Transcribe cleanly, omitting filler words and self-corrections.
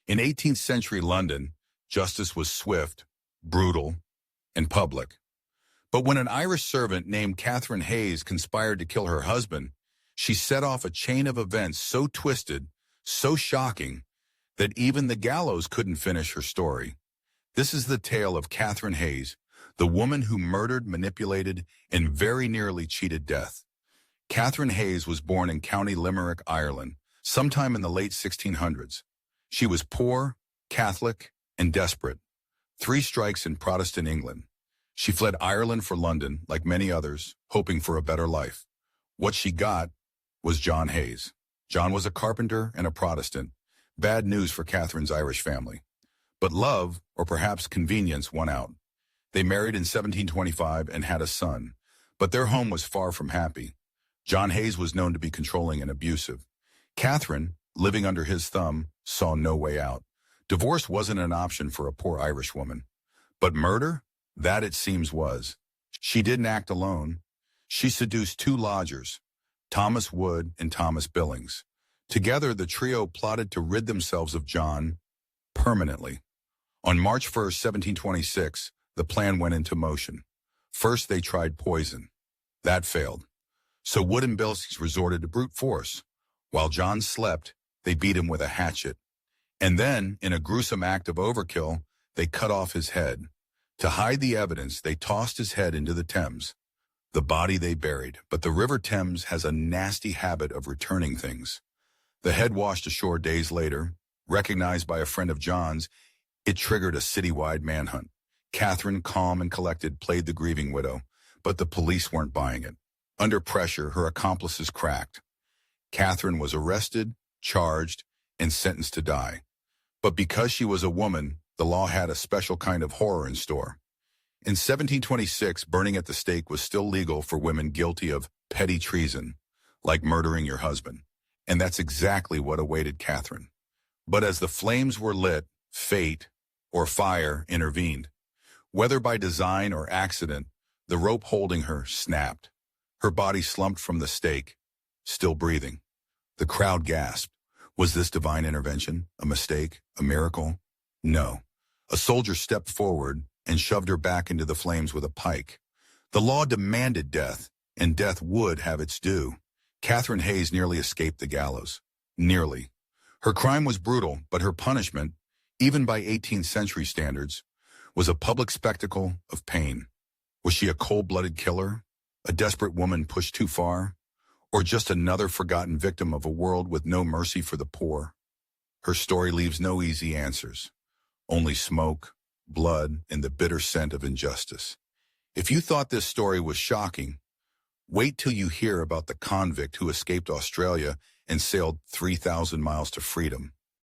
In 18th century London, justice was swift, brutal, and public. But when an Irish servant named Catherine Hayes conspired to kill her husband, she set off a chain of events so twisted, so shocking, that even the gallows couldn't finish her story. This is the tale of Catherine Hayes, the woman who murdered, manipulated, and very nearly cheated death. Catherine Hayes was born in County Limerick, Ireland, sometime in the late 1600s. She was poor, Catholic, and desperate. 3 strikes in Protestant England. She fled Ireland for London, like many others, hoping for a better life. What she got was John Hayes. John was a carpenter and a Protestant. Bad news for Catherine's Irish family. But love, or perhaps convenience, won out. They married in 1725 and had a son, but their home was far from happy. John Hayes was known to be controlling and abusive. Catherine, living under his thumb, saw no way out. Divorce wasn't an option for a poor Irish woman. But murder? That, it seems, was. She didn't act alone. She seduced 2 lodgers, Thomas Wood and Thomas Billings. Together, the trio plotted to rid themselves of John permanently. On March 1st, 1726, the plan went into motion. First, they tried poison. That failed. So Wood and Billings resorted to brute force. While John slept, they beat him with a hatchet. And then, in a gruesome act of overkill, they cut off his head. To hide the evidence, they tossed his head into the Thames. The body they buried, but the River Thames has a nasty habit of returning things. The head washed ashore days later. Recognized by a friend of John's, it triggered a citywide manhunt. Catherine, calm and collected, played the grieving widow, but the police weren't buying it. Under pressure, her accomplices cracked. Catherine was arrested, charged, and sentenced to die. But because she was a woman, the law had a special kind of horror in store. In 1726, burning at the stake was still legal for women guilty of petty treason, like murdering your husband. And that's exactly what awaited Catherine. But as the flames were lit, fate, or fire, intervened. Whether by design or accident, the rope holding her snapped. Her body slumped from the stake, still breathing. The crowd gasped. Was this divine intervention? A mistake? A miracle? No. A soldier stepped forward and shoved her back into the flames with a pike. The law demanded death, and death would have its due. Catherine Hayes nearly escaped the gallows. Nearly. Her crime was brutal, but her punishment, even by 18th century standards, was a public spectacle of pain. Was she a cold-blooded killer? A desperate woman pushed too far? Or just another forgotten victim of a world with no mercy for the poor? Her story leaves no easy answers. Only smoke, blood, and the bitter scent of injustice. If you thought this story was shocking, wait till you hear about the convict who escaped Australia and sailed 3,000 miles to freedom.